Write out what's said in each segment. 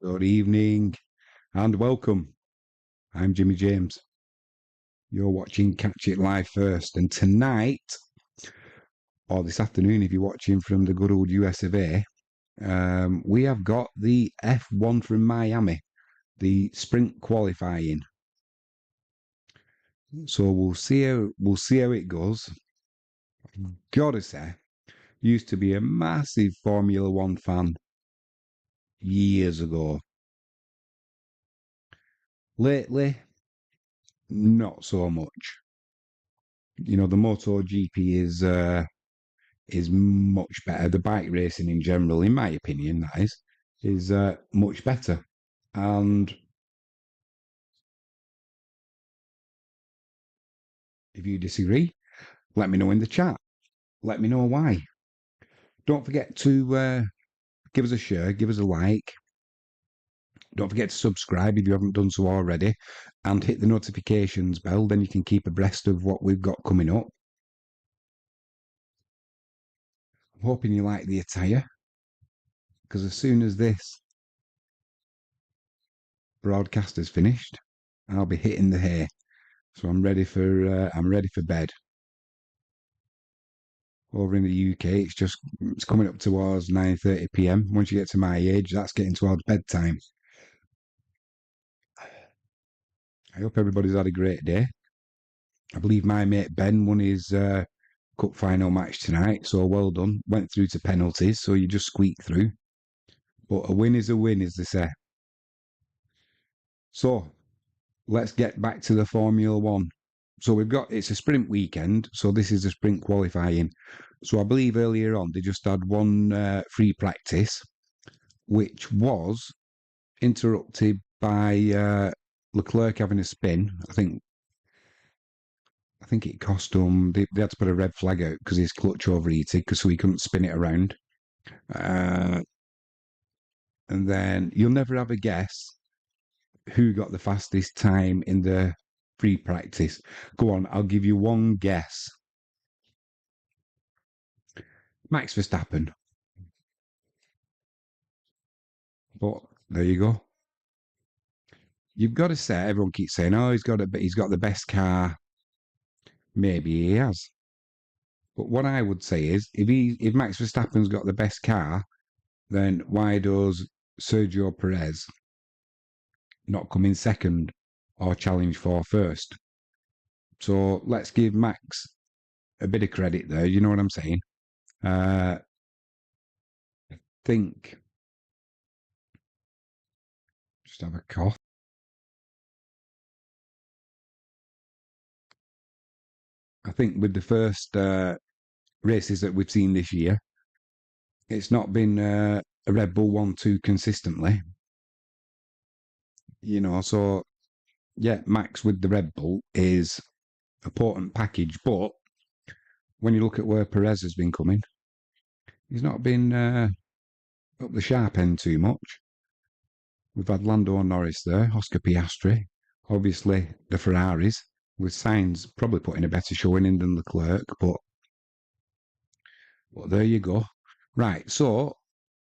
Good evening and welcome. I'm Jimmy James. You're watching Catch It Live First, and tonight, or this afternoon, if you're watching from the good old US of A, we have got the F1 from Miami, the sprint qualifying. So we'll see how it goes. Gotta say, used to be a massive Formula One fan years ago. Lately, not so much. You know, the MotoGP is much better. The bike racing in general, in my opinion, that is much better. And if you disagree, let me know in the chat. Let me know why. Don't forget to give us a share, give us a like. Don't forget to subscribe if you haven't done so already, and hit the notifications bell. Then you can keep abreast of what we've got coming up. I'm hoping you like the attire, because as soon as this broadcast is finished, I'll be hitting the hay. So I'm ready for bed. Over in the UK, it's coming up towards 9:30 p.m. Once you get to my age, that's getting towards bedtime. I hope everybody's had a great day. I believe my mate Ben won his cup final match tonight, so well done. Went through to penalties, so you just squeak through. But a win is a win, as they say. So let's get back to the Formula One. So it's a sprint weekend, so this is a sprint qualifying. So I believe earlier on they just had one free practice, which was interrupted by Leclerc having a spin. I think it cost him. They had to put a red flag out because his clutch overheated, so he couldn't spin it around. Uh, and then you'll never have a guess who got the fastest time in the free practice. Go on, I'll give you one guess. Max Verstappen. But there you go. You've got to say, everyone keeps saying, "Oh, he's got the best car." Maybe he has. But what I would say is, if Max Verstappen's got the best car, then why does Sergio Perez not come in second or challenge for first? So let's give Max a bit of credit there. You know what I'm saying? Uh, think, just have a cough. I think with the first races that we've seen this year, it's not been a Red Bull 1-2 consistently. You know, so yeah, Max with the Red Bull is a potent package, but when you look at where Perez has been coming, he's not been up the sharp end too much. We've had Lando Norris there, Oscar Piastri, obviously the Ferraris, with Sainz probably putting a better showing in than Leclerc, but there you go. Right, so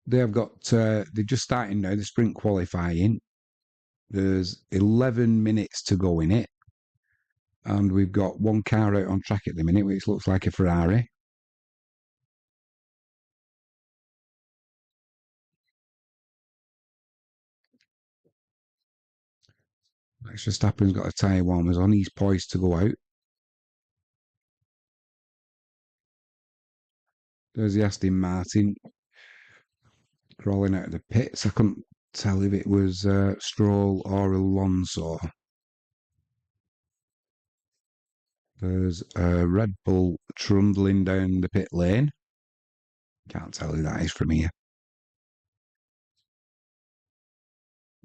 they're just starting now, the sprint qualifying. There's 11 minutes to go in it, and we've got one car out on track at the minute, which looks like a Ferrari. Max Verstappen's got a tyre warmers on. He's poised to go out. There's the Aston Martin crawling out of the pits. I couldn't tell if it was Stroll or Alonso. There's a Red Bull trundling down the pit lane. Can't tell who that is from here.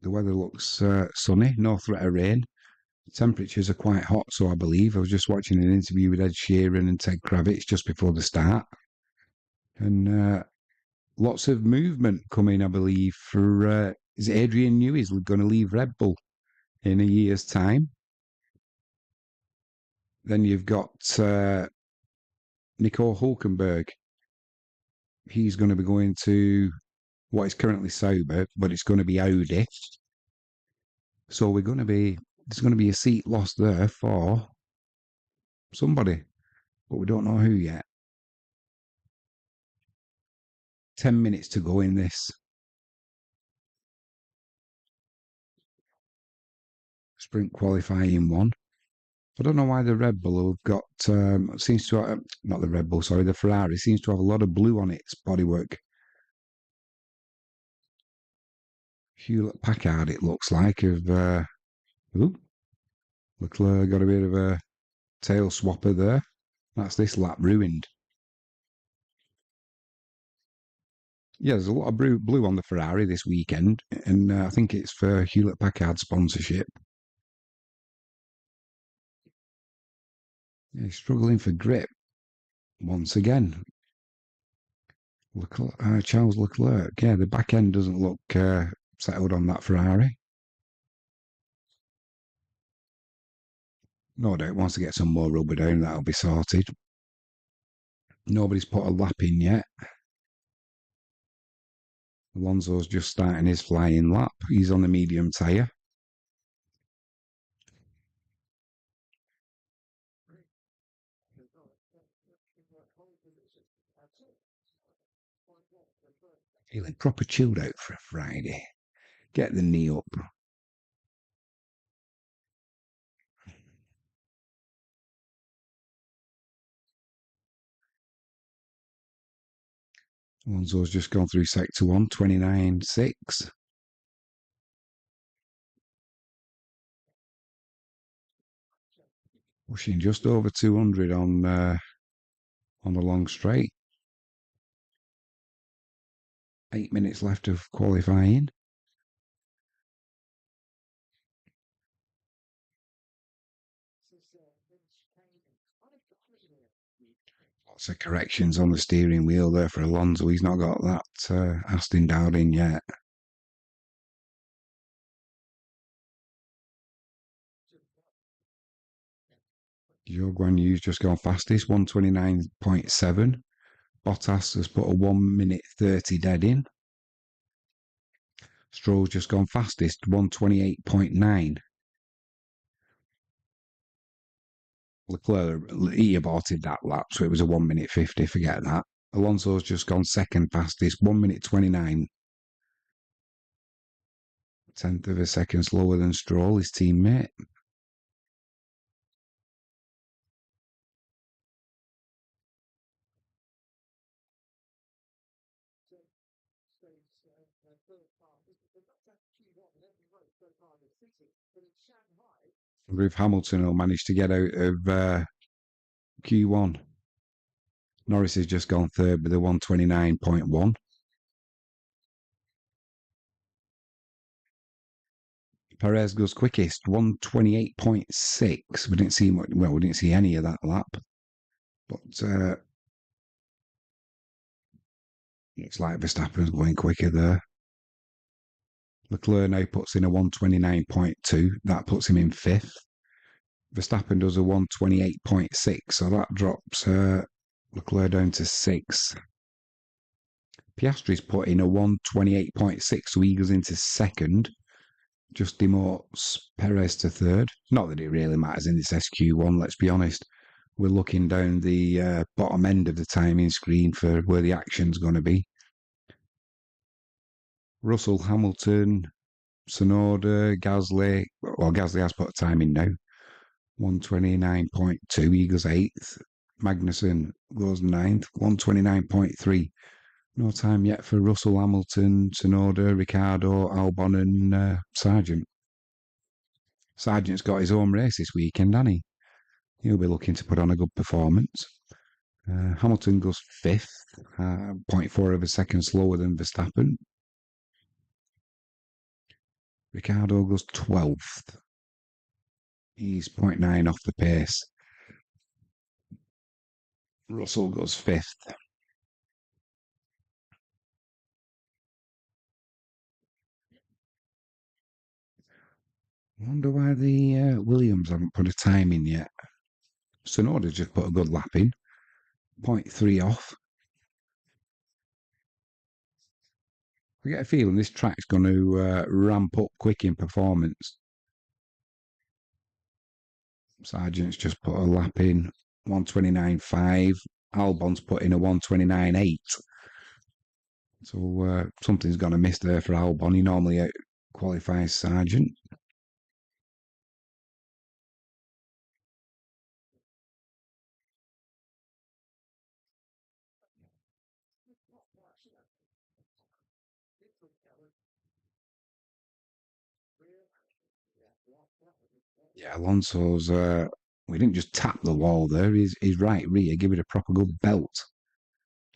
The weather looks sunny, no threat of rain. The temperatures are quite hot, so I believe. I was just watching an interview with Ed Sheeran and Ted Kravitz just before the start. And lots of movement coming, I believe, for is Adrian Newey is going to leave Red Bull in a year's time. Then you've got Nico Hulkenberg. He's going to be going to what is currently sober, but it's going to be Audi. So there's going to be a seat lost there for somebody, but we don't know who yet. 10 minutes to go in this sprint qualifying one. I don't know why the Red Bull have got, seems to have, not the Red Bull, sorry, the Ferrari seems to have a lot of blue on its bodywork. Hewlett Packard, it looks like, Leclerc got a bit of a tail swapper there. That's this lap ruined. Yeah, there's a lot of blue on the Ferrari this weekend, and I think it's for Hewlett Packard sponsorship. Yeah, he's struggling for grip once again. Charles Leclerc. Yeah, the back end doesn't look settled on that Ferrari. No doubt wants to get some more rubber down, that'll be sorted. Nobody's put a lap in yet. Alonso's just starting his flying lap. He's on the medium tyre. Feeling proper chilled out for a Friday. Get the knee up. Alonso's just gone through sector 1, 29.6. Pushing just over 200 on the long straight. 8 minutes left of qualifying. Lots of corrections on the steering wheel there for Alonso. He's not got that Aston dialed in yet. Zhou Guan Yu's just gone fastest, 129.7. Bottas has put a 1 minute 30 dead in. Stroll's just gone fastest, 128.9. Leclerc, he aborted that lap, so it was a 1 minute 50, forget that. Alonso's just gone second fastest, 1 minute 29. Tenth of a second slower than Stroll, his teammate. If Hamilton will manage to get out of Q1. Norris has just gone third with a 129.1. Perez goes quickest, 128.6. We didn't see much, well, we didn't see any of that lap. But looks like Verstappen's going quicker there. Leclerc now puts in a 129.2. That puts him in fifth. Verstappen does a 128.6, so that drops Leclerc down to sixth. Piastri's put in a 128.6, so he goes into second. Just demotes Perez to third. Not that it really matters in this SQ1, let's be honest. We're looking down the bottom end of the timing screen for where the action's going to be. Russell, Hamilton, Tsunoda, Gasly. Well, Gasly has put a time in now. 129.2. He goes eighth. Magnussen goes ninth. 129.3. No time yet for Russell, Hamilton, Tsunoda, Ricciardo, Albon, and Sargent. Sargent's got his own race this weekend, hasn't he? He'll be looking to put on a good performance. Hamilton goes fifth, 0.4 of a second slower than Verstappen. Ricciardo goes 12th. He's 0.9 off the pace. Russell goes fifth. I wonder why the Williams haven't put a time in yet. Tsunoda just put a good lap in. 0.3 off. I get a feeling this track's going to ramp up quick in performance. Sargent's just put a lap in 129.5. Albon's put in a 129.8. So something's gone amiss there for Albon. He normally qualifies Sargent. Yeah, Alonso's. We didn't just tap the wall there. His right rear give it a proper good belt.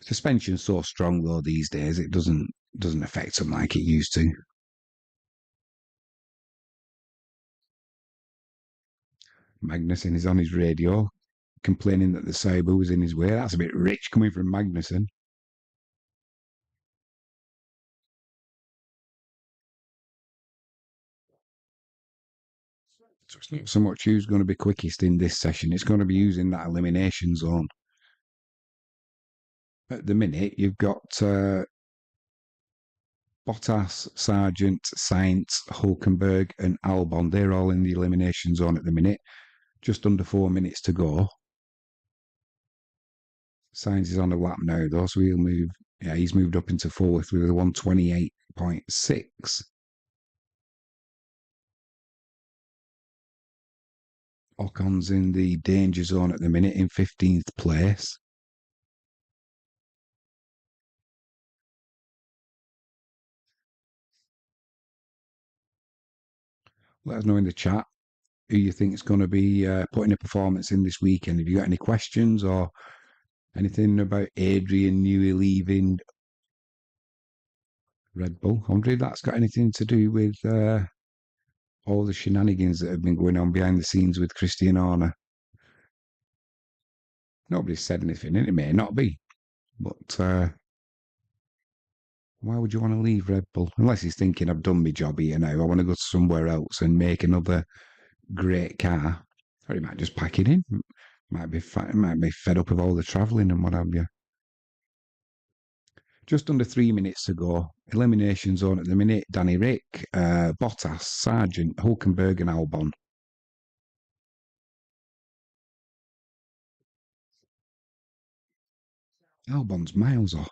Suspension's so strong though these days it doesn't affect him like it used to. Magnussen is on his radio, complaining that the Sabre was in his way. That's a bit rich coming from Magnussen. So it's not so much who's going to be quickest in this session. It's going to be using that elimination zone. At the minute, you've got Bottas, Sargent, Sainz, Hulkenberg, and Albon. They're all in the elimination zone at the minute. Just under 4 minutes to go. Sainz is on a lap now, though, so he'll move. Yeah, he's moved up into fourth with a 128.6. Ocon's in the danger zone at the minute in 15th place. Let us know in the chat who you think is going to be putting a performance in this weekend. Have you got any questions or anything about Adrian Newey leaving Red Bull? I wonder if that's got anything to do with all the shenanigans that have been going on behind the scenes with Christian Horner. Nobody's said anything, and it may not be. But why would you want to leave Red Bull? Unless he's thinking, I've done my job here now. I want to go somewhere else and make another great car. Or he might just pack it in. Might be fed up with all the travelling and what have you. Just under 3 minutes to go. Elimination zone at the minute. Danny Rick, Bottas, Sargent, Hulkenberg and Albon. Albon's miles off.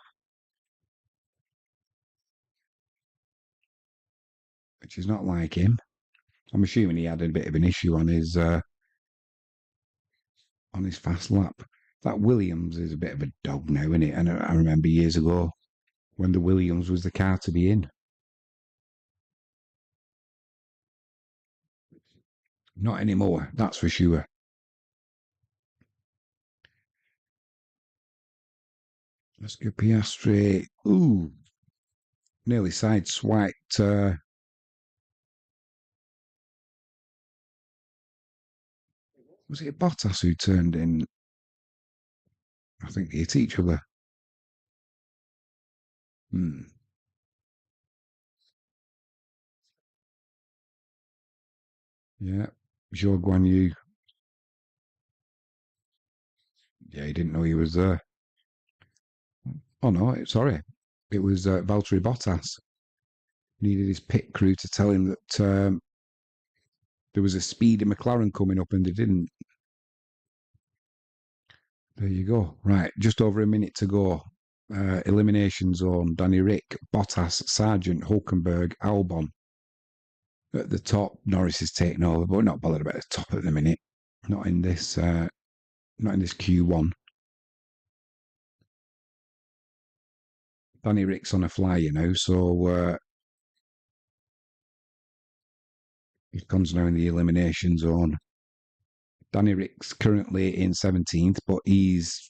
Which is not like him. I'm assuming he had a bit of an issue on his fast lap. That Williams is a bit of a dog now, isn't it? And I remember years ago when the Williams was the car to be in. Not anymore, that's for sure. Let's go Piastri. Ooh, nearly sideswiped. Was it Bottas who turned in? I think they hit each other. Hmm. Yeah. Zhou Guan Yu. Yeah, he didn't know he was there. Oh no, sorry. It was Valtteri Bottas. Needed his pit crew to tell him that there was a speedy McLaren coming up and they didn't. There you go. Right, just over a minute to go. Elimination zone. Danny Rick, Bottas, Sargent, Hulkenberg, Albon. At the top, Norris is taking over, but we're not bothered about the top at the minute. Not in this. Not in this Q1. Danny Rick's on a fly, so he comes now in the elimination zone. Danny Rick's currently in 17th, but he's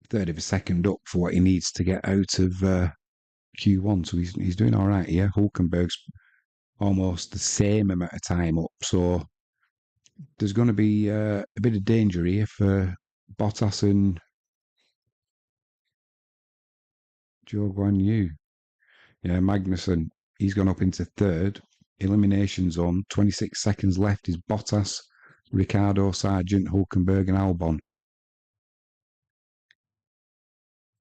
third of a second up for what he needs to get out of Q1. So he's doing all right here. Hulkenberg's almost the same amount of time up. So there's going to be a bit of danger here for Bottas and Zhou Guan Yu. Yeah, Magnussen, he's gone up into third. Elimination zone, 26 seconds left is Bottas, Ricardo, Sargent, Hulkenberg and Albon.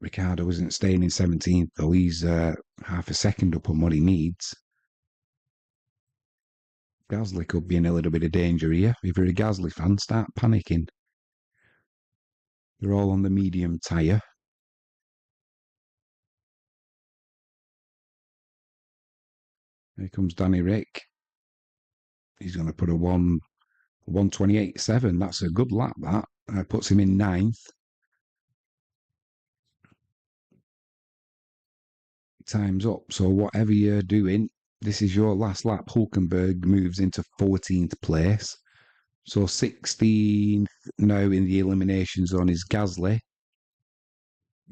Ricardo isn't staying in 17th, though. He's half a second up on what he needs. Gasly could be in a little bit of danger here. If you're a Gasly fan, start panicking. They're all on the medium tyre. Here comes Danny Rick. He's going to put a 1:28.7. That's a good lap, that. Puts him in 9th. Time's up. So whatever you're doing, this is your last lap. Hulkenberg moves into 14th place. So 16th now in the elimination zone is Gasly,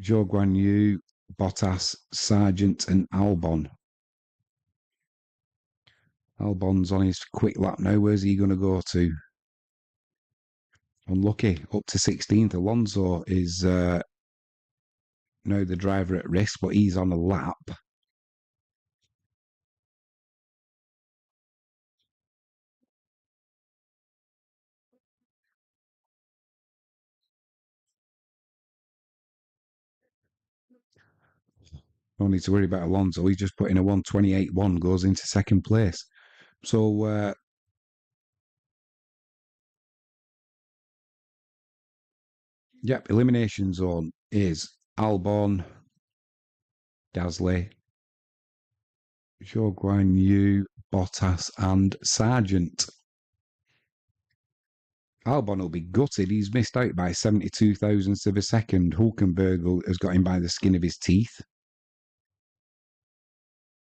Zhou Guan Yu, Bottas, Sargent, and Albon. Albon's on his quick lap now. Where's he going to go to? Unlucky. Up to 16th. Alonso is now the driver at risk, but he's on a lap. No need to worry about Alonso. He's just put in a 1:28.1, goes into second place. So, yep, elimination zone is Albon, Gasly, Zhou Guan Yu, Bottas, and Sargent. Albon will be gutted. He's missed out by 72 thousandths of a second. Hulkenberg has got him by the skin of his teeth.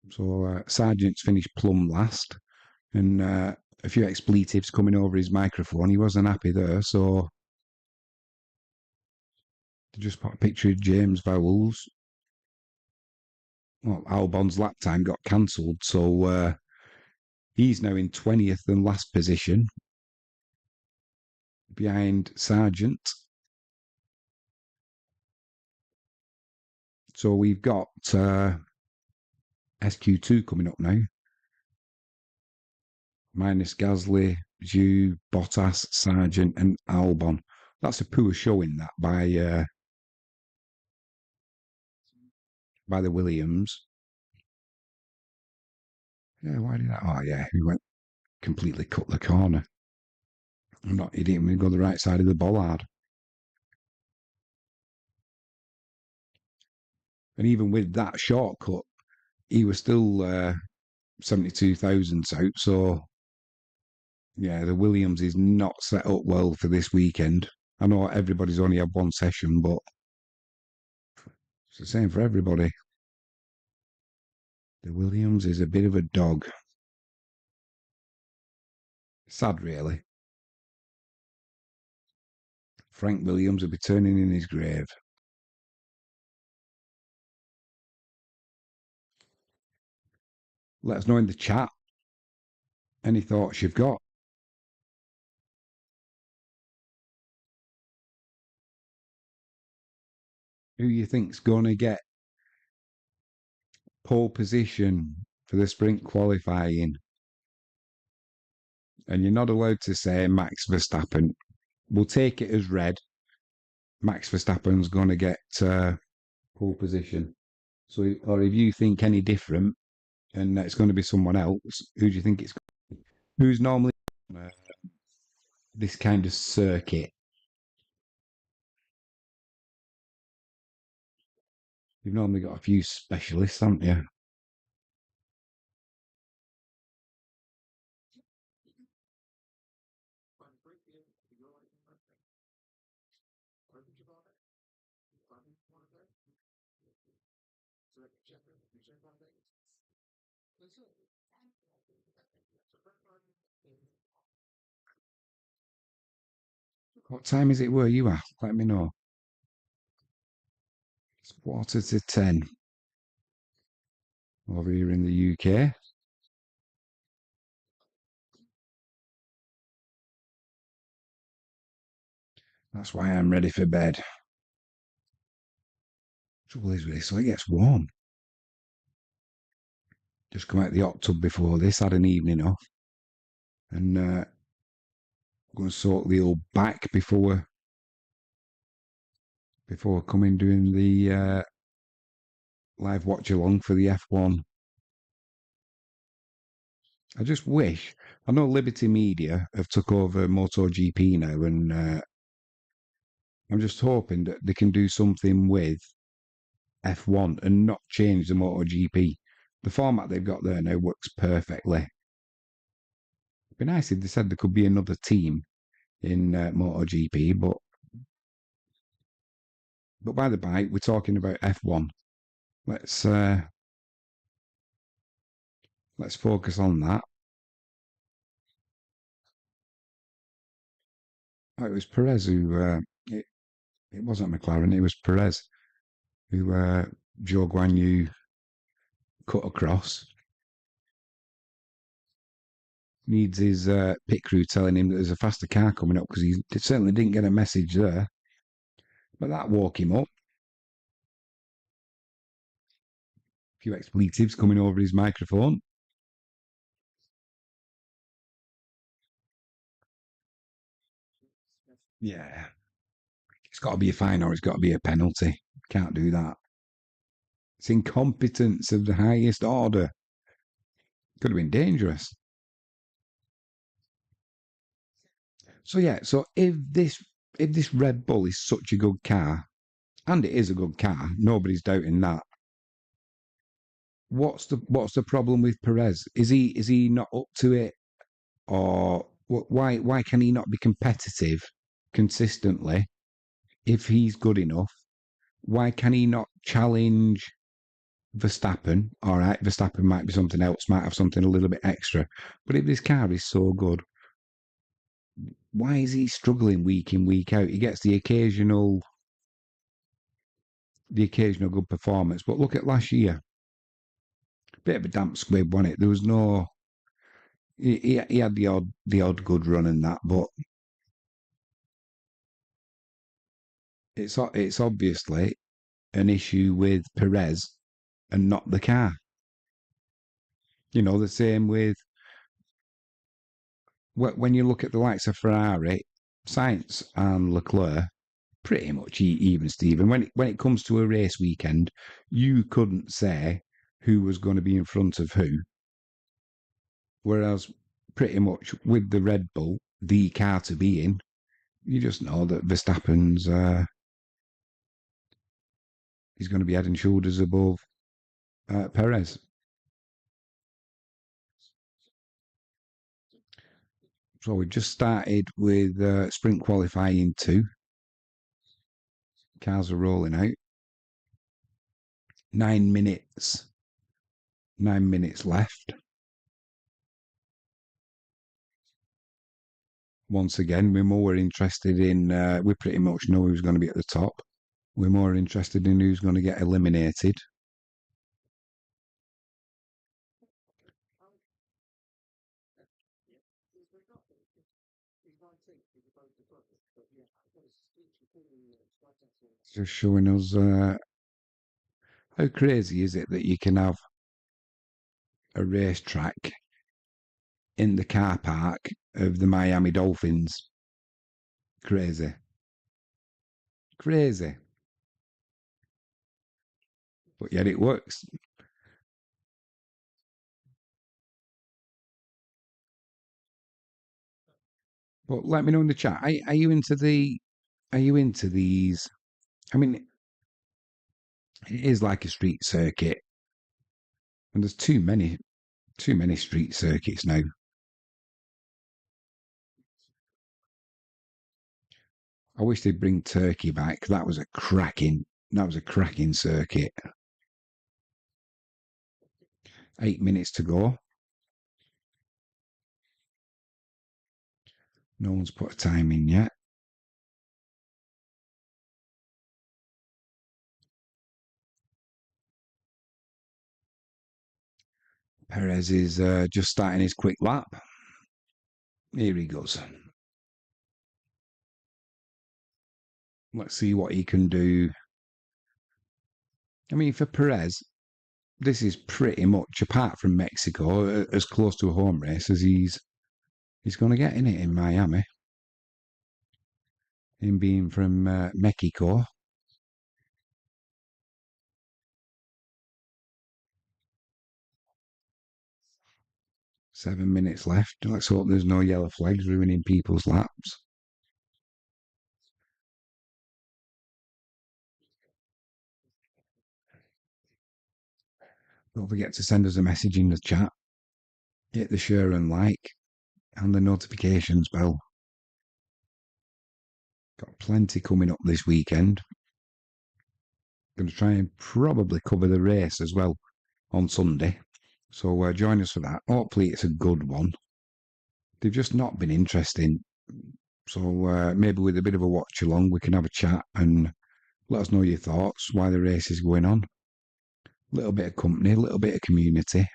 So Sargent's finished plumb last. And a few expletives coming over his microphone. He wasn't happy there. So just put a picture of James Vowles. Well, Albon's lap time got cancelled. So he's now in 20th and last position, behind Sargent. So we've got SQ2 coming up now. Minus Gasly, Zhu, Bottas, Sargent, and Albon. That's a poor showing, that, by the Williams. Yeah, why did that? Oh, yeah, he went completely cut the corner. He didn't even go the right side of the bollard. And even with that shortcut, he was still 72 thousandths out. So, yeah, the Williams is not set up well for this weekend. I know everybody's only had one session, but it's the same for everybody. The Williams is a bit of a dog. Sad, really. Frank Williams will be turning in his grave. Let us know in the chat any thoughts you've got. Who you think's going to get pole position for the sprint qualifying? And you're not allowed to say Max Verstappen. We'll take it as read. Max Verstappen's going to get pole position. So, or if you think any different, and it's going to be someone else, who do you think it's? Who's normally this kind of circuit? You've normally got a few specialists, haven't you? What time is it where you are? Let me know. It's 9:45 over here in the UK. That's why I'm ready for bed. Trouble is with this, so it gets warm. Just come out the hot tub before this, had an evening off. And going to sort the old back before before coming doing the live watch along for the F1. I just wish. I know Liberty Media have took over MotoGP now, and I'm just hoping that they can do something with F1 and not change the MotoGP. The format they've got there now works perfectly. It'd be nice if they said there could be another team in MotoGP, but by the by, we're talking about F1. Let's uh, let's focus on that. Oh, it was Perez who it wasn't McLaren, it was Perez who Joe Guan Yu cut across. Needs his pit crew telling him that there's a faster car coming up because he certainly didn't get a message there. But that woke him up. A few expletives coming over his microphone. Yeah. It's got to be a fine or it's got to be a penalty. Can't do that. It's incompetence of the highest order. Could have been dangerous. So yeah, so if this Red Bull is such a good car, and it is a good car, nobody's doubting that. What's the problem with Perez? Is he not up to it, or why can he not be competitive consistently if he's good enough? Why can he not challenge Verstappen? All right, Verstappen might be something else, might have something a little bit extra, but if this car is so good, why is he struggling week in week out? He gets the occasional good performance, but look at last year. Bit of a damp squib, wasn't it? There was no. He had the odd good run and that, but it's obviously an issue with Perez and not the car. The same with when you look at the likes of Ferrari, Sainz and Leclerc, pretty much even Steven. When it comes to a race weekend, you couldn't say who was going to be in front of who. Whereas pretty much with the Red Bull, the car to be in, you just know that Verstappen's he's going to be head and shoulders above Perez. So we just started with sprint qualifying 2. Cars are rolling out. 9 minutes. 9 minutes left. Once again, we're more interested in, we pretty much know who's going to be at the top. We're more interested in who's going to get eliminated. Just showing us how crazy is it that you can have a racetrack in the car park of the Miami Dolphins. Crazy. Crazy. But yet it works. But let me know in the chat. Are you into these? I mean, it is like a street circuit, and there's too many street circuits now. I wish they'd bring Turkey back. That was a cracking circuit. 8 minutes to go. No one's put a time in yet. Perez is just starting his quick lap. Here he goes. Let's see what he can do. I mean, for Perez, this is pretty much, apart from Mexico, as close to a home race as he's going to get in it in Miami. Him being from Mexico. 7 minutes left. Let's hope there's no yellow flags ruining people's laps. Don't forget to send us a message in the chat. Hit the share and like and the notifications bell. Got plenty coming up this weekend. Going to try and probably cover the race as well on Sunday. So join us for that. Hopefully it's a good one. They've just not been interesting. So maybe with a bit of a watch along, we can have a chat and let us know your thoughts, why the race is going on. A little bit of company, a little bit of community.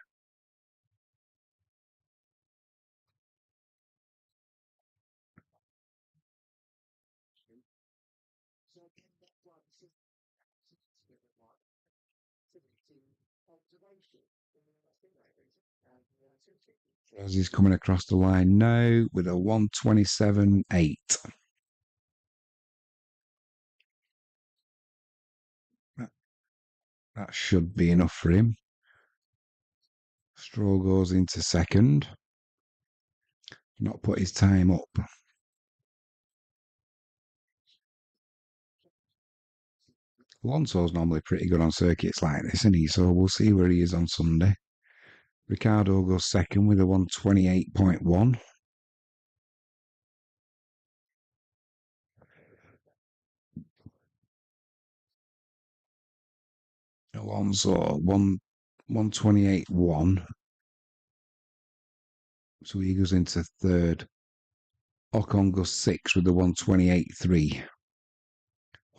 As he's coming across the line now with a 1:27.8. That should be enough for him. Stroll goes into second. Not put his time up. Alonso's normally pretty good on circuits like this, isn't he? So we'll see where he is on Sunday. Ricardo goes second with a 1:28.1. Alonso 1:28.1. So he goes into third. Ocon goes sixth with the 1:28.3.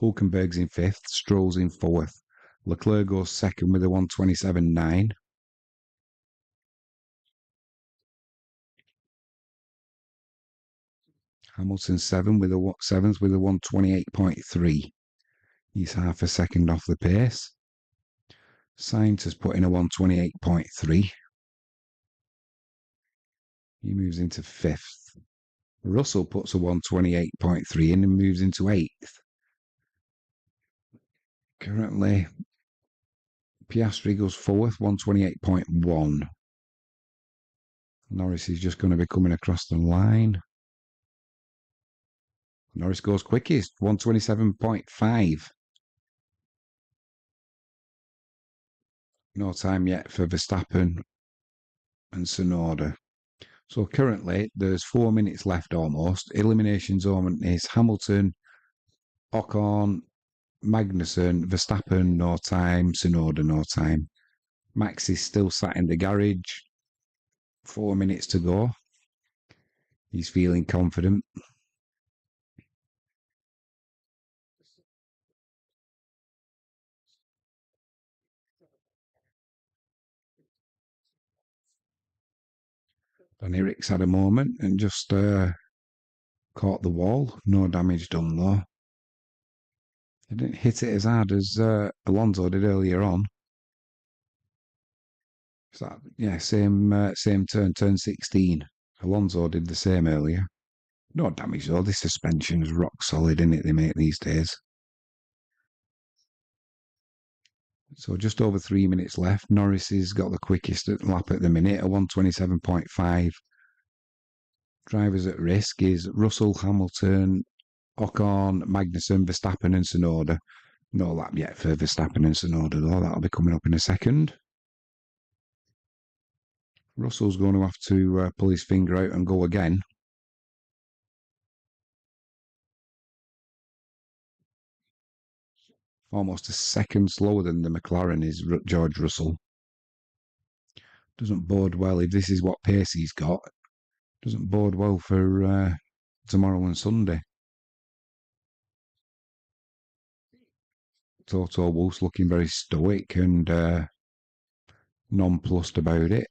Hulkenberg's in fifth. Stroll's in fourth. Leclerc goes second with a 1:27.9. Hamilton seventh with a 1:28.3. He's half a second off the pace. Sainz has put in a 1:28.3. He moves into fifth. Russell puts a 1:28.3 in and moves into eighth. Currently, Piastri goes fourth, 1:28.1. Norris is just going to be coming across the line. Norris goes quickest, 1:27.5. No time yet for Verstappen and Tsunoda. So currently, there's 4 minutes left almost. Elimination zone is Hamilton, Ocon, Magnussen, Verstappen, no time, Tsunoda, no time. Max is still sat in the garage. 4 minutes to go. He's feeling confident. And Eric's had a moment and just caught the wall. No damage done though. He didn't hit it as hard as Alonso did earlier on. So yeah, same turn 16. Alonso did the same earlier. No damage though. This suspension is rock solid, isn't it? They make these days. So just over 3 minutes left. Norris has got the quickest lap at the minute, a 1:27.5. Drivers at risk is Russell, Hamilton, Ocon, Magnussen, Verstappen, and Tsunoda. No lap yet for Verstappen and Tsunoda though. That'll be coming up in a second. Russell's going to have to pull his finger out and go again. Almost a second slower than the McLaren is George Russell. Doesn't bode well if this is what pace he's got. Doesn't bode well for tomorrow and Sunday. Toto Wolff's looking very stoic and nonplussed about it.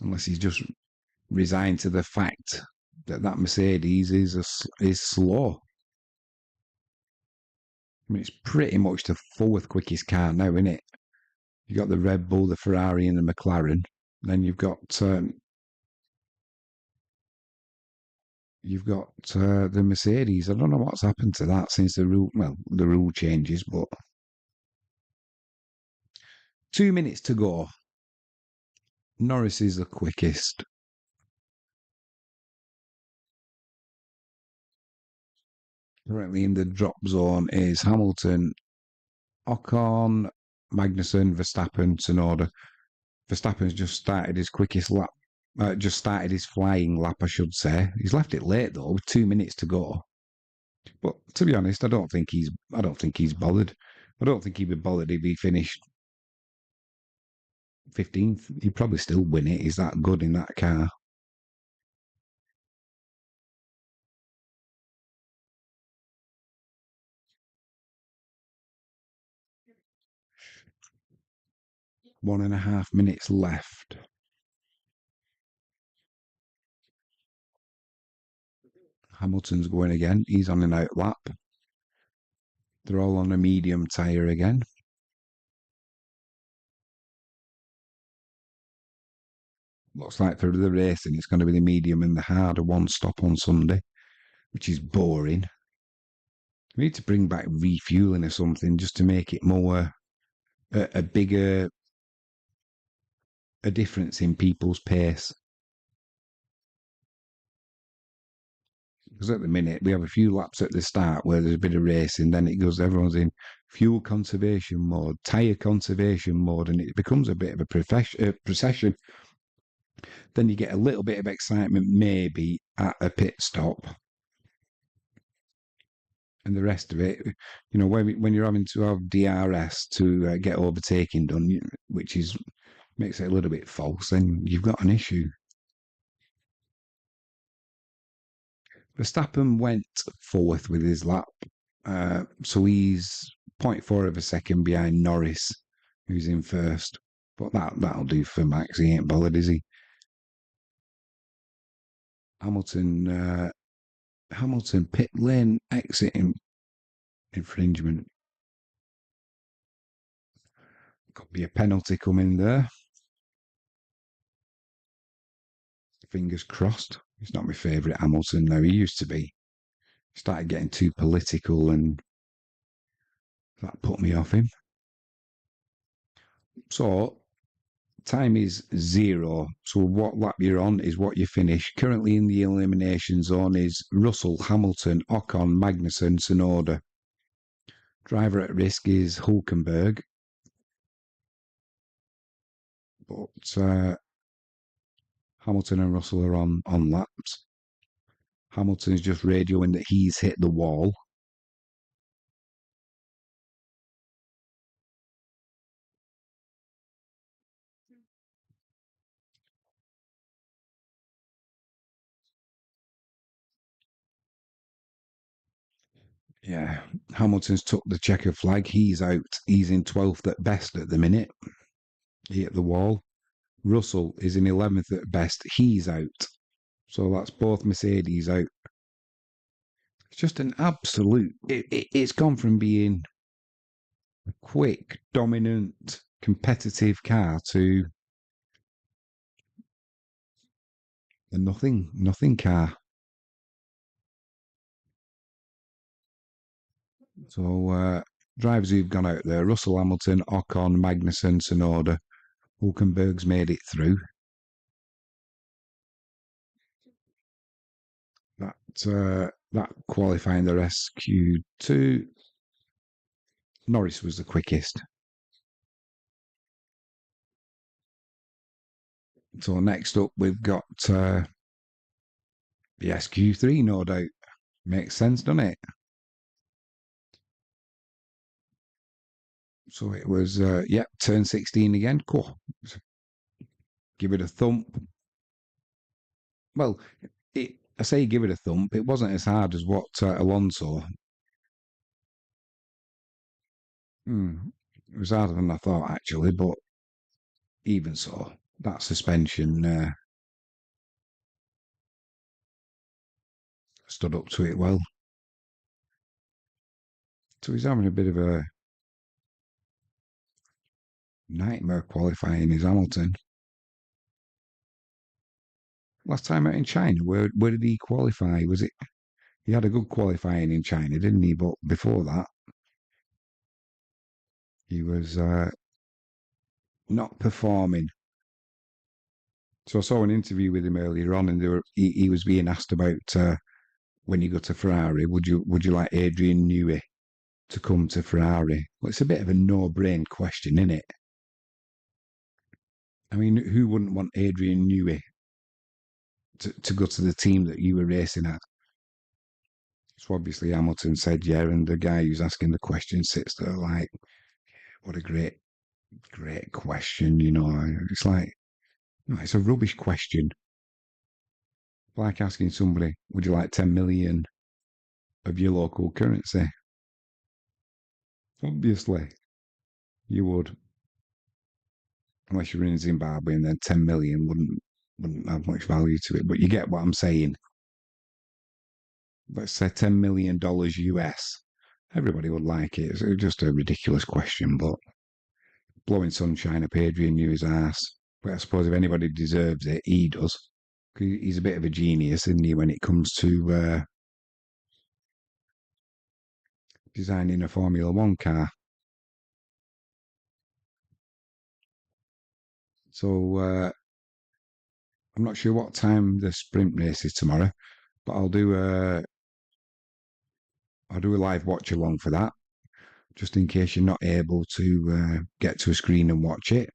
Unless he's just resigned to the fact that Mercedes is slow. I mean, it's pretty much the fourth quickest car now, isn't it? You've got the Red Bull, the Ferrari, and the McLaren. Then you've got the Mercedes. I don't know what's happened to that since the rule changes, but 2 minutes to go. Norris is the quickest. Currently in the drop zone is Hamilton, Ocon, Magnussen, Verstappen, Tsunoda. Verstappen's just started his quickest lap. Just started his flying lap, I should say. He's left it late though, with 2 minutes to go. But to be honest, I don't think he's bothered. I don't think he'd be bothered if he finished 15th. He'd probably still win it. He's that good in that car. One and a half minutes left. Hamilton's going again. He's on an out lap. They're all on a medium tyre again. Looks like for the racing, it's going to be the medium and the harder one stop on Sunday, which is boring. We need to bring back refueling or something just to make it more a bigger a difference in people's pace. Because at the minute we have a few laps at the start where there's a bit of racing, then it goes everyone's in fuel conservation mode, tyre conservation mode, and it becomes a bit of a procession. Then you get a little bit of excitement maybe at a pit stop. And the rest of it, when you're having to have DRS to get overtaking done, which is makes it a little bit false, then you've got an issue. Verstappen went fourth with his lap, so he's 0.4 of a second behind Norris, who's in first. But that'll do for Max. He ain't bothered, is he? Hamilton pit lane exit infringement. Could be a penalty coming there. Fingers crossed. He's not my favourite Hamilton now. He used to be. Started getting too political and that put me off him. So time is 0. So what lap you're on is what you finish. Currently in the elimination zone is Russell, Hamilton, Ocon, Magnussen, Tsunoda. Driver at risk is Hulkenberg. But Hamilton and Russell are on laps. Hamilton's just radioing that he's hit the wall. Yeah, Hamilton's took the checker flag. He's out. He's in 12th at best at the minute. He hit the wall. Russell is in 11th at best. He's out. So that's both Mercedes out. It's just an absolute. It's gone from being a quick, dominant, competitive car to a nothing car. So drivers who've gone out there: Russell, Hamilton, Ocon, Magnussen, Tsunoda. Hulkenberg's made it through. That qualifying the SQ2. Norris was the quickest. So next up we've got the SQ3, no doubt. Makes sense, doesn't it? So it was, turn 16 again. Cool. Give it a thump. Well, I say give it a thump. It wasn't as hard as what Alonso. It was harder than I thought, actually, but even so, that suspension stood up to it well. So he's having a bit of a nightmare qualifying his Hamilton. Last time out in China, where did he qualify? Was it he had a good qualifying in China, didn't he? But before that, he was not performing. So I saw an interview with him earlier on, and he was being asked about when you go to Ferrari, would you like Adrian Newey to come to Ferrari? Well, it's a bit of a no-brain question, isn't it? I mean, who wouldn't want Adrian Newey to go to the team that you were racing at? So obviously Hamilton said yeah, and the guy who's asking the question sits there like, what a great question, you know. It's like, no, it's a rubbish question. Like asking somebody, would you like 10 million of your local currency? Obviously, you would, unless you're in Zimbabwe, and then 10 million wouldn't have much value to it. But you get what I'm saying. Let's say $10 million US. Everybody would like it. It's just a ridiculous question, but blowing sunshine up Adrian Newey's ass. But I suppose if anybody deserves it, he does. He's a bit of a genius, isn't he, when it comes to designing a Formula One car. So I'm not sure what time the sprint race is tomorrow, but I'll do a live watch along for that, just in case you're not able to get to a screen and watch it.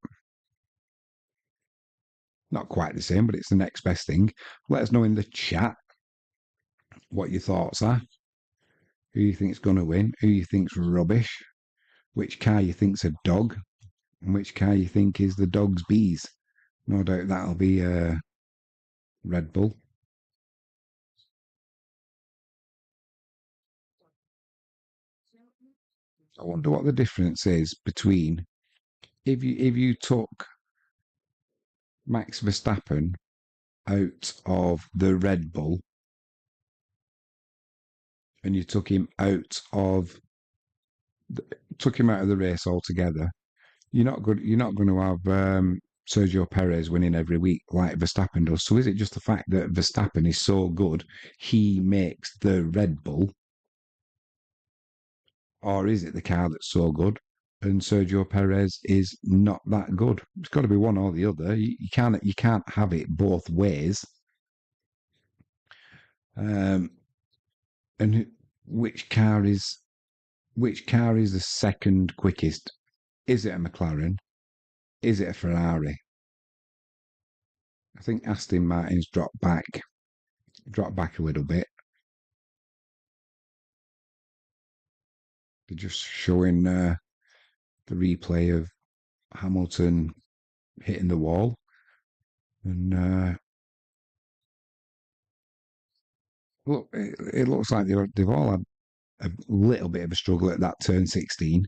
Not quite the same, but it's the next best thing. Let us know in the chat what your thoughts are. Who you think's going to win? Who you think's rubbish? Which car you think's a dog? And which car you think is the dog's bees? No doubt that'll be Red Bull. I wonder what the difference is between if you took Max Verstappen out of the Red Bull and you took him out of the race altogether, you're not going to have Sergio Perez winning every week like Verstappen does. So is it just the fact that Verstappen is so good, he makes the Red Bull, or is it the car that's so good and Sergio Perez is not that good? It's got to be one or the other. You can't have it both ways. Um, and which car is the second quickest? Is it a McLaren? Is it a Ferrari? I think Aston Martin's dropped back a little bit. They're just showing the replay of Hamilton hitting the wall, and look, it looks like they've all had a little bit of a struggle at that turn 16.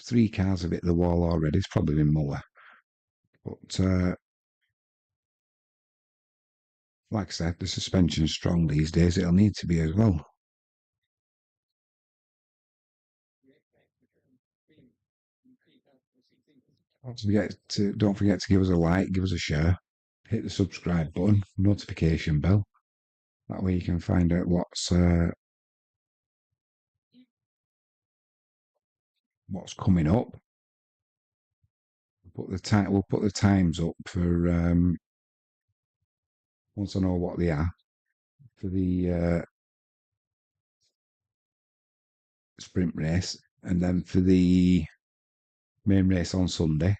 3 cars have hit the wall already. It's probably been more, but like I said, the suspension's strong these days. It'll need to be as well. Don't forget to give us a like, give us a share, hit the subscribe button, notification bell. That way you can find out what's coming up. We'll put the times up for once I know what they are for the sprint race, and then for the main race on Sunday.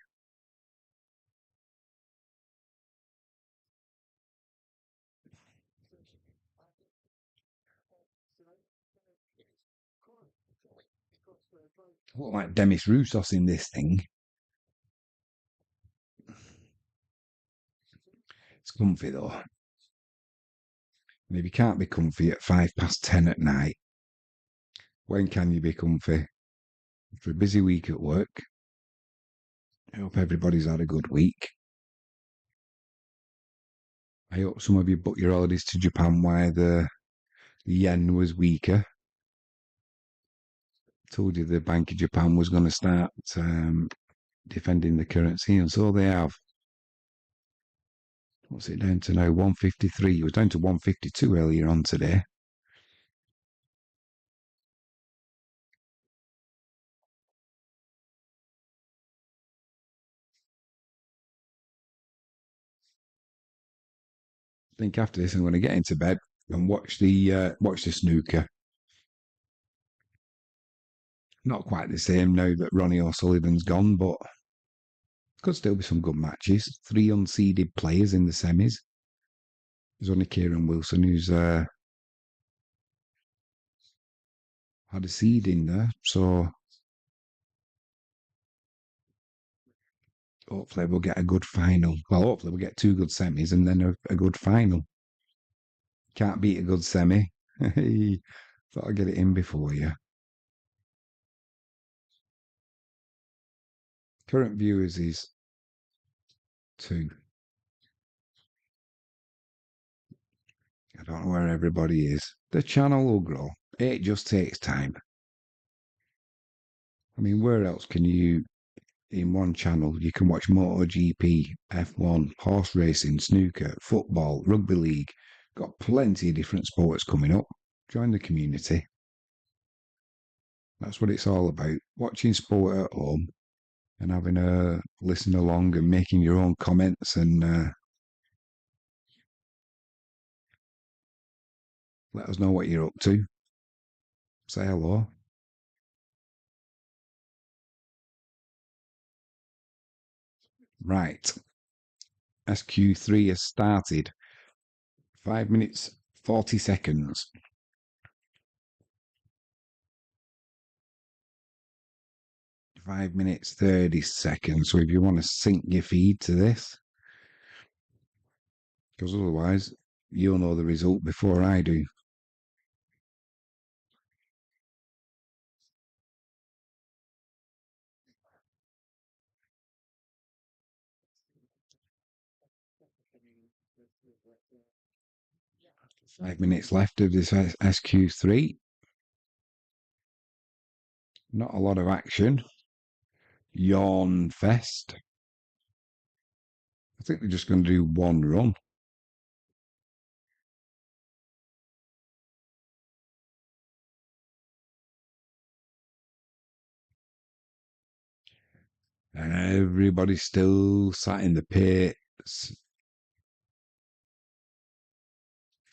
I look like Demis Roussos in this thing. It's comfy though. And if you can't be comfy at 10:05 at night, when can you be comfy? After a busy week at work. I hope everybody's had a good week. I hope some of you booked your holidays to Japan while the yen was weaker. Told you the Bank of Japan was going to start defending the currency, and so they have. What's it down to now? 153. It was down to 152 earlier on today. think after this, I'm going to get into bed and watch the snooker. Not quite the same now that Ronnie O'Sullivan's gone, but could still be some good matches. Three unseeded players in the semis. There's only Kieran Wilson who's had a seed in there, so hopefully we'll get a good final. Well, hopefully we'll get two good semis and then a good final. Can't beat a good semi. Thought I'd get it in before you. Current viewers is 2. I don't know where everybody is. The channel will grow. It just takes time. I mean, where else can you, in one channel, you can watch MotoGP, F1, horse racing, snooker, football, rugby league. Got plenty of different sports coming up. Join the community. That's what it's all about. Watching sport at home and having a listen along and making your own comments and let us know what you're up to. Say hello. Right. SQ3 has started. 5 minutes, 40 seconds. 5 minutes, 30 seconds. So if you want to sync your feed to this, because otherwise you'll know the result before I do. Five minutes left of this SQ3. Not a lot of action. Yawn fest. I think they're just going to do one run. And everybody's still sat in the pits.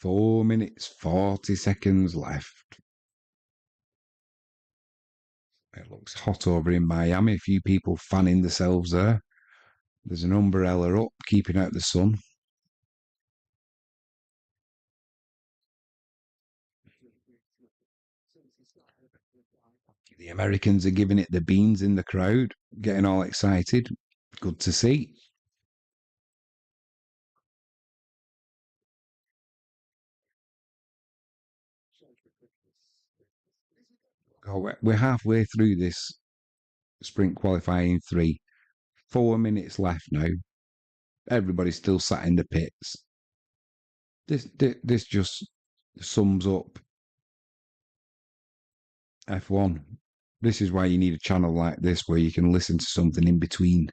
4 minutes, 40 seconds left. It looks hot over in Miami. A few people fanning themselves there. There's an umbrella up, keeping out the sun. The Americans are giving it the beans in the crowd, getting all excited. Good to see. Oh, we're halfway through this sprint qualifying 3. 4 minutes left now. Everybody's still sat in the pits. This just sums up F1. This is why you need a channel like this where you can listen to something in between.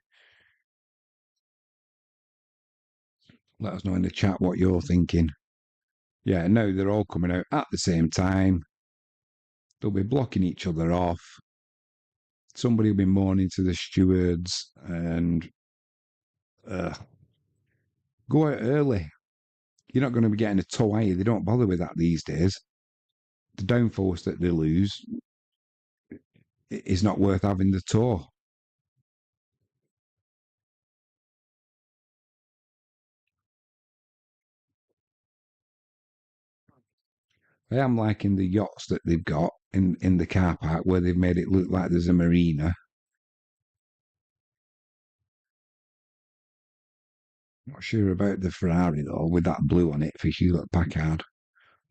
Let us know in the chat what you're thinking. Yeah, no, they're all coming out at the same time. They'll be blocking each other off. Somebody will be moaning to the stewards and go out early. You're not going to be getting a tow, are you? They don't bother with that these days. The downforce that they lose is not worth having the tow. I am liking the yachts that they've got in the car park where they've made it look like there's a marina. Not sure about the Ferrari though, with that blue on it for Hewlett Packard.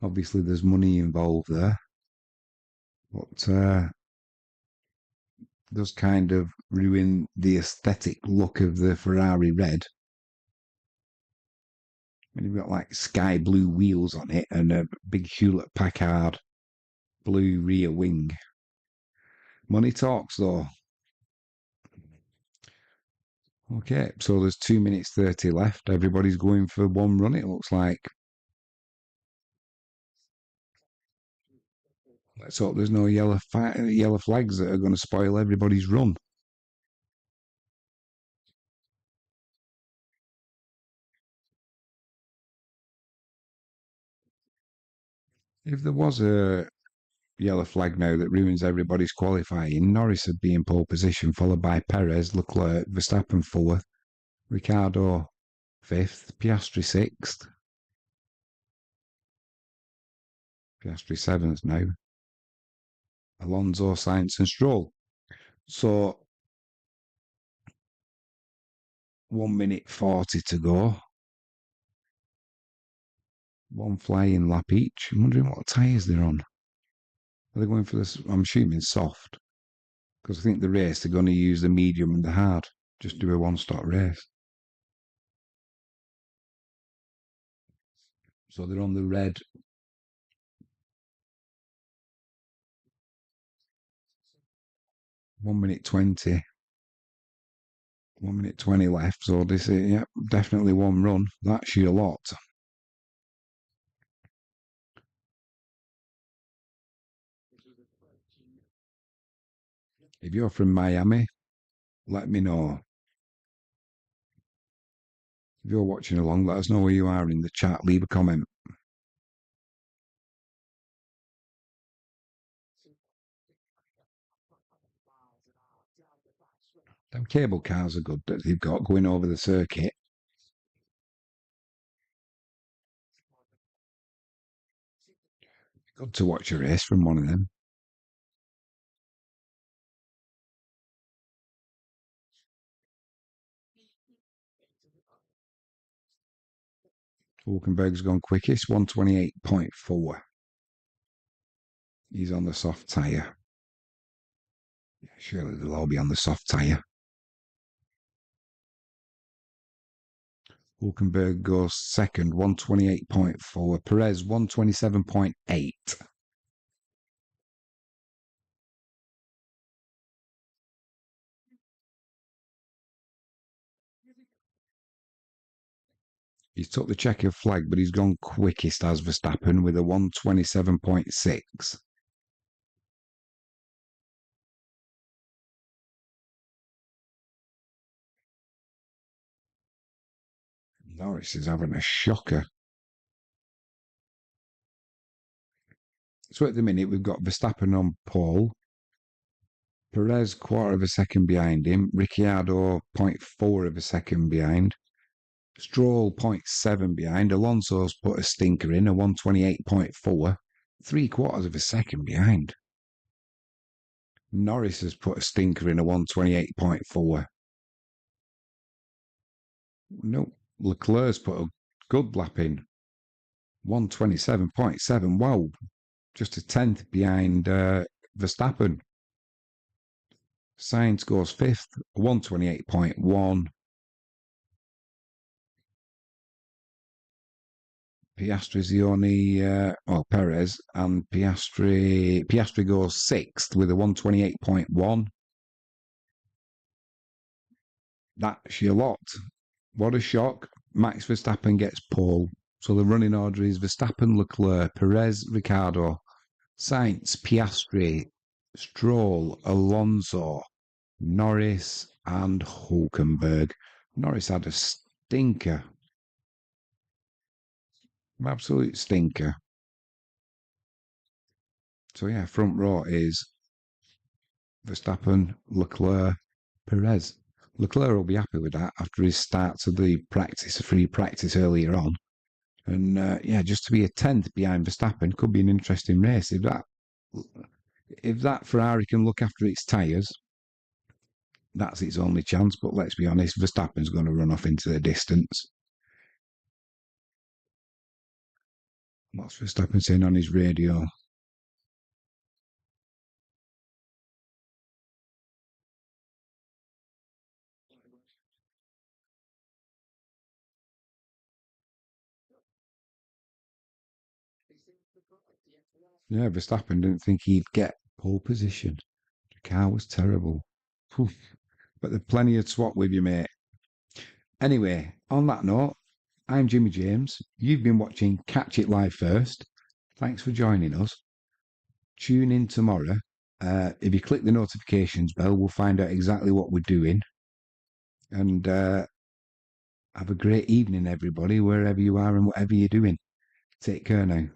Obviously, there's money involved there, but does kind of ruin the aesthetic look of the Ferrari red. When you've got like sky blue wheels on it and a big Hewlett Packard blue rear wing. Money talks though. Okay, so there's 2 minutes 30 left. Everybody's going for one run, it looks like. Let's hope there's no yellow flags that are going to spoil everybody's run. If there was a yellow flag now that ruins everybody's qualifying, Norris would be in pole position, followed by Perez, Leclerc, Verstappen fourth, Ricciardo fifth, Piastri sixth, Piastri seventh now, Alonso, Sainz, and Stroll. So 1 minute 40 to go. One flying lap each. I'm wondering what tyres they're on. Are they going for this? I'm assuming soft. Because I think the race they're going to use the medium and the hard. Just do a one-stop race. So they're on the red. 1 minute 20. 1 minute 20 left. So this is, yeah, definitely one run. That's your lot. If you're from Miami, let me know. If you're watching along, let us know where you are in the chat. Leave a comment. Them cable cars are good that they've got going over the circuit. Good to watch a race from one of them. Hulkenberg's gone quickest, 128.4. He's on the soft tyre. Yeah, surely they'll all be on the soft tyre. Hulkenberg goes second, 128.4. Perez, 127.8. He's took the checkered flag, but he's gone quickest as Verstappen with a 127.6. Norris is having a shocker. So at the minute, we've got Verstappen on pole, Perez quarter of a second behind him, Ricciardo 0.4 of a second behind, Stroll 0.7 behind, Alonso's put a stinker in, a 128.4, 3/4 of a second behind. Norris has put a stinker in, a 128.4. No, Leclerc's put a good lap in, 127.7. Wow, just a tenth behind Verstappen. Sainz goes fifth, 128.1. Piastri's the only, Perez, and Piastri goes sixth with a 128.1. That's your lot. What a shock. Max Verstappen gets pole. So the running order is Verstappen, Leclerc, Perez, Ricciardo, Sainz, Piastri, Stroll, Alonso, Norris, and Hulkenberg. Norris had a stinker. Absolute stinker. So yeah, front row is Verstappen, Leclerc, Perez. Leclerc will be happy with that after his start to the free practice earlier on. And yeah, just to be a tenth behind Verstappen could be an interesting race. If that Ferrari can look after its tyres, that's its only chance. But let's be honest, Verstappen's going to run off into the distance. What's Verstappen saying on his radio? Yeah, Verstappen didn't think he'd get pole position. The car was terrible. Poof. But there's plenty of swap with you, mate. Anyway, on that note, I'm Jimmy James. You've been watching Catch It Live First. Thanks for joining us. Tune in tomorrow. If you click the notifications bell, we'll find out exactly what we're doing. And have a great evening, everybody, wherever you are and whatever you're doing. Take care now.